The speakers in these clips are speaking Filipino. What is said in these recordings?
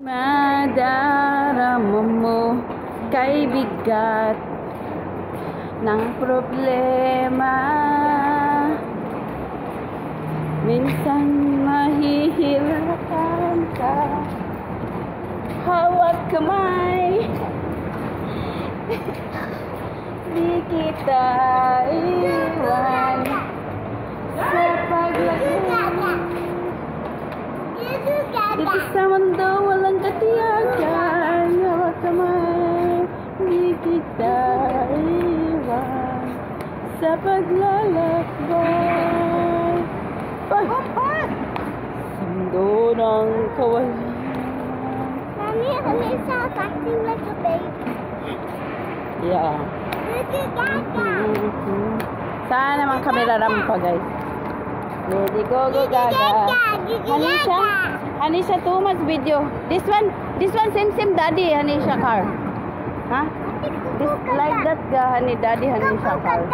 Madarama mo kay bigat ng problema. Minsan mahihirapan ka, hawak kamay, di kita iwan sa paglakbay. Dito sa mundo walang katiyakan, hawak kamay, di kita iwan sa paglalakbay. Ay! Sa mundo ng kawalan. Mommy, Alisa acting like a baby. Yeah. Lady Gaga. Saan naman kami larampa, guys? Lady Gogo Gaga. Hanisha? Hanisha, too much video. This one same daddy, Hanisha car. Huh? This like that ga, Hani daddy, Hanisha car.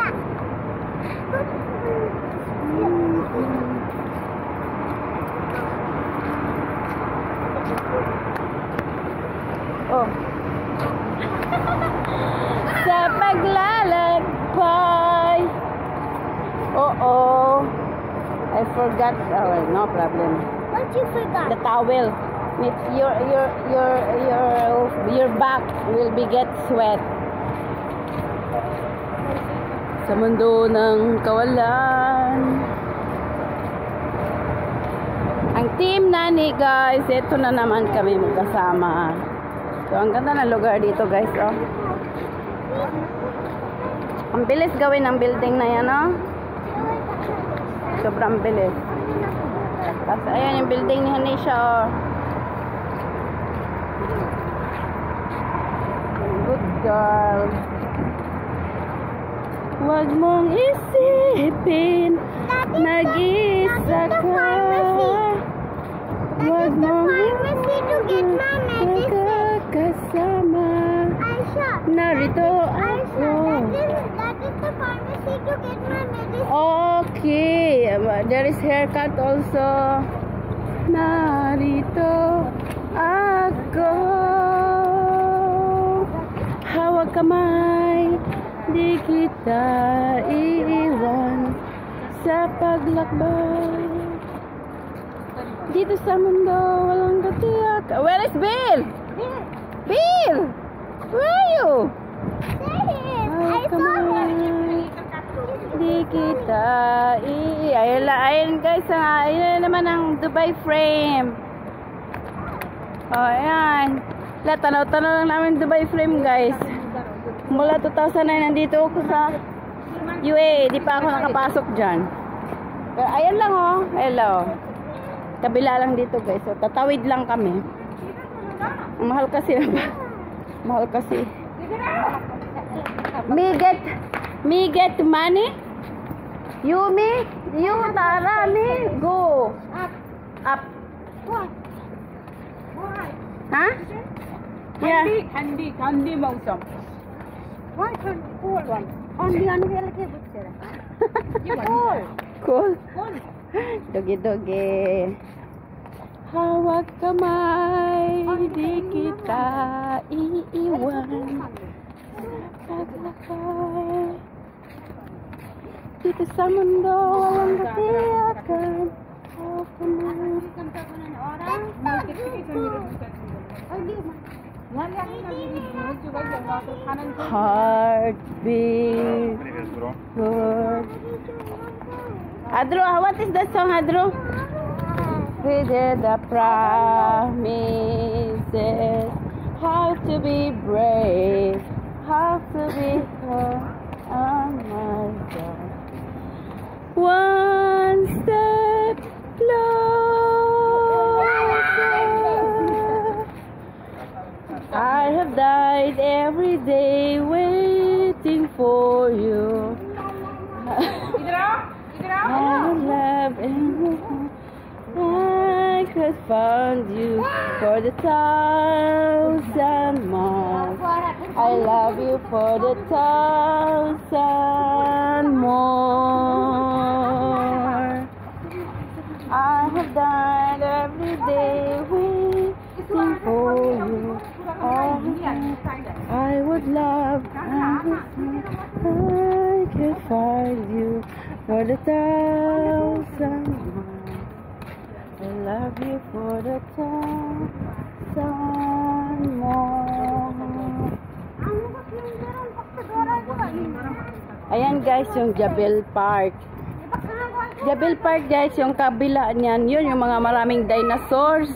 Oh. Sa paglalakbay. Oh. I forgot. Oh, well, no problem. What you forgot? The towel. It's your back will be get sweat. Sa mundo ng kawalan. Ang team Nani, guys, ito na naman kami magkasama. So, ang ganda ng lugar dito, guys, oh. Ang bilis gawin ng building na yan, oh. Sobrang bilis. Tapos, ayan yung building ni Hanisha, oh. Good girl. Huwag mong isipin, nag-isa ka. Huwag mong kasama. Narito ako. That is the pharmacy to get my medicine. Okay. There is haircut also. Narito ako. Hawak kamay, di kita iiwan sa paglakbay. Dito sa mundo walang katiyak. Where is Bill? Bill! Where are you? I saw him. Di kita ayun guys, ayun naman ang Dubai frame. Oh, ayan. Tanaw-tanaw lang namin Dubai frame, guys. Mula 2009 nandito ako sa UAE, di pa ako nakapasok dyan. Pero ayan lang, oh. Hello. Kabila lang dito, guys. So, tatawid lang kami. Mahal kasi na. Mahal kasi. Me get money? You Tara, me go. Up. What? Huh? Yeah. Candy mausam. Why can't cool one? On the other side, Cool. Dogi. Hawak kamay, di kita iiwan. Paglakay. Dito sa mundo, walang katiyakan. Hawak kamay. Heartbeat. Good. Adro, what is that song, Adro? We did the promises, how to be brave, how to be oh my God. One step closer. I have died every day waiting for you. I love and I could find you for the 1,000 miles. I love you for the 1,000 more. I have died every day waiting for for the thousand miles. I love you for the thousand more. Ayan guys, yung Jebel Park. Jebel Park guys, yung kabila niyan, yun yung mga maraming dinosaurs.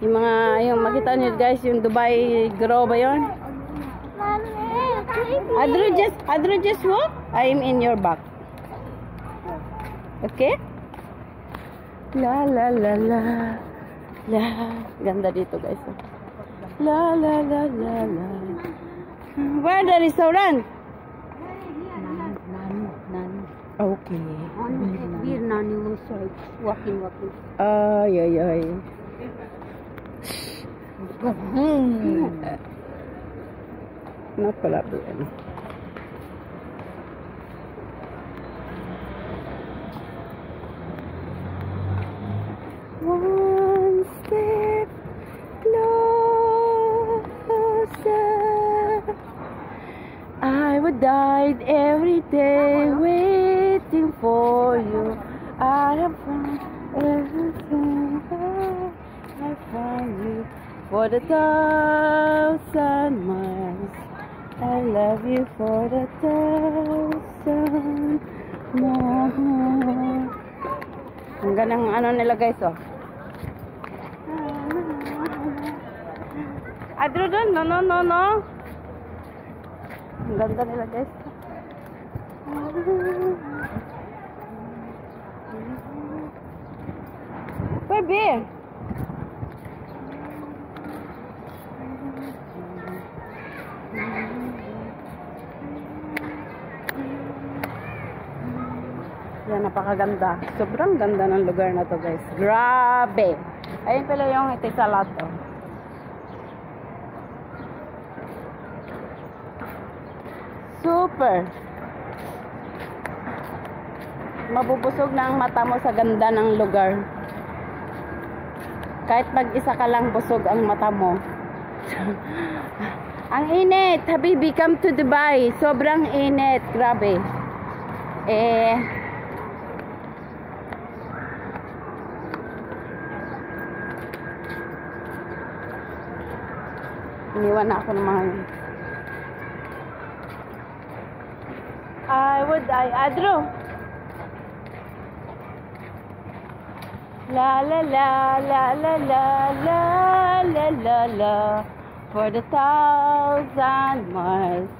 Yung mga, yung makita niyo guys, yung Dubai Grow ba yun? Adro just walk. I'm in your back. Okay? La la la la la. Ganda dito guys. La la la la la. Where the restaurant? Okay. Bir nani lo side. Walking. Ay, ay, ay. Not pala po yan. One step closer. I would die every day waiting for you. I have found everything I found you for the thousand miles. I love you for the thousand more. Ang ganang ano nila guys oh. Adro dun, no. Ang ganda nila guys. Baby. Yan, napakaganda. Sobrang ganda ng lugar na to guys. Grabe. Ayun pala yung Etisalat. Super. Mabubusog na ang mata mo sa ganda ng lugar. Kahit mag-isa ka lang busog ang mata mo. Ang init. Habibi, come to Dubai. Sobrang init. Grabe. Iniwan na ako ng mga yun. Adro. La la la la la la la la la la. For the thousand miles.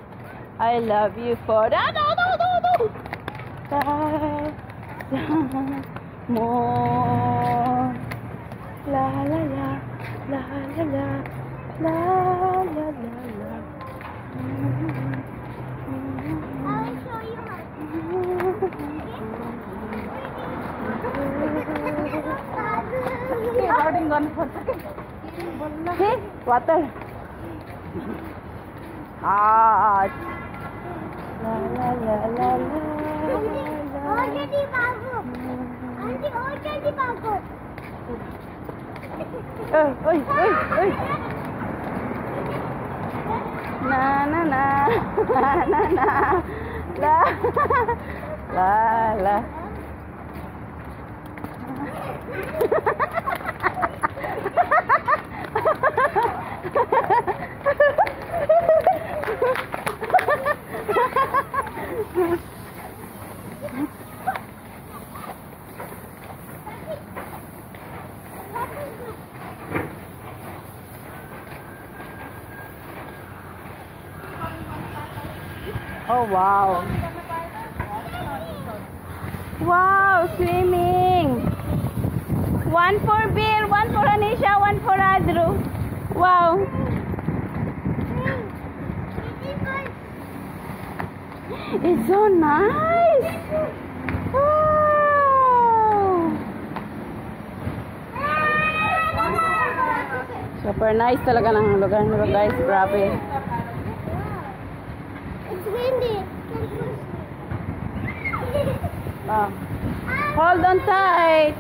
I love you for the thousand more. La la la la la la. La la la la. I'll show you how. See? Water. Hot. La la la la la. Already bago. Auntie, already bago. Oi. Na. La. Oh wow. Wow, swimming. One for Bill, one for Anisha, one for Adru. Wow. It's so nice. Wow. Super nice talaga ng lugar nito guys. Grabe. It's windy. Hold on tight.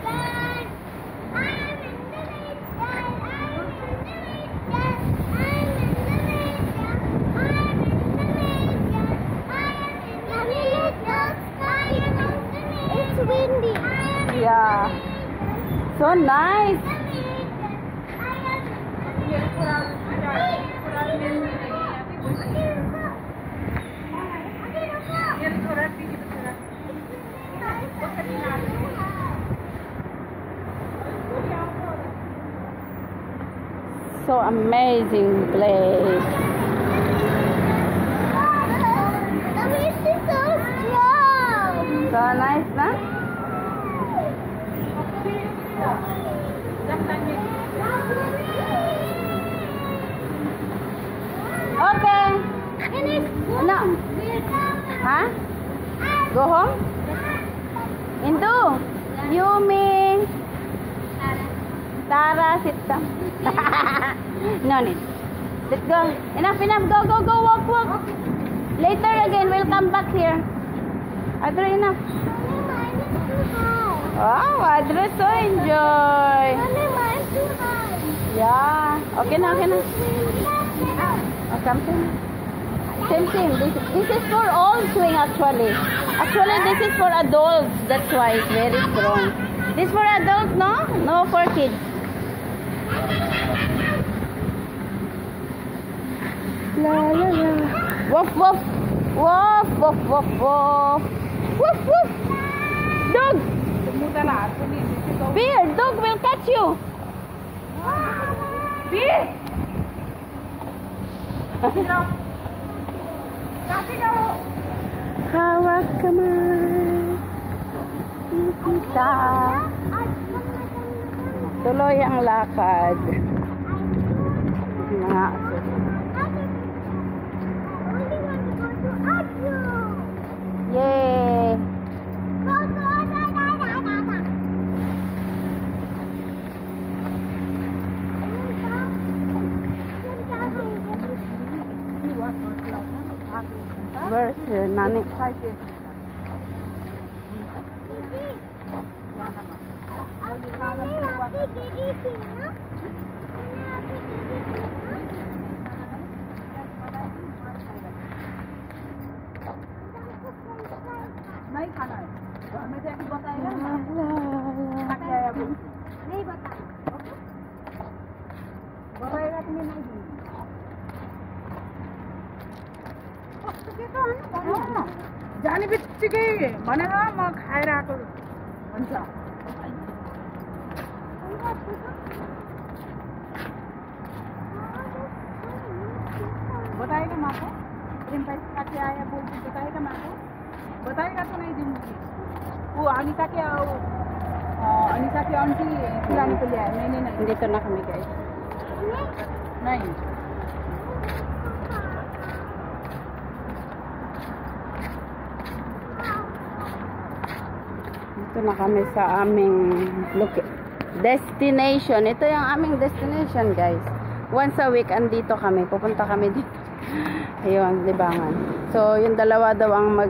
Oh, nice. So amazing place. The wind is so strong. So nice na? Okay. No. Ha? Go home? Indu. Yumi. Tara, sit down. No need. Let's go. Enough. Go, go, go. Walk. Later again, we'll come back here. Adro, enough. Wow, Adro so enjoy. Yeah. Okay na. Oh, something. Same. This is for all swing actually. Actually, this is for adults. That's why it's very strong. This for adults, no? No for kids. La la la. Woof. Woof. Dog. Bear, dog will catch you. Bear. Hawak kamay kita. Tuloy ang lakad. Mga aso. Yay! Where's your nanny? नहीं खाना है तो हमें तो ऐसे बताएगा नहीं बताएगा तुम्हें नहीं जाने बित्तिकै भनेर म खाएर आएको हुन्छ बताएगा माँ को प्रेम पैसा के आया बोल के बताएगा माँ को बताएगा तो नहीं दूंगी वो अनिता के आंटी खिलाने के लिए आए नहीं Dito na kami guys. नहीं Dito na kami sa aming destination. Ito yung aming destination guys. Once a week andito kami. Pupunta kami dito. Ayun, Libangan. So, yung dalawa daw ang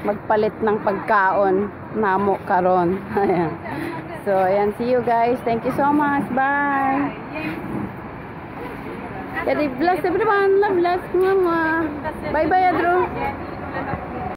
magpalit ng pagkaon namo karon. Ayan. So, ayan. See you guys. Thank you so much. Bye. God bless everyone. Love, bless. Bye bye, Adro.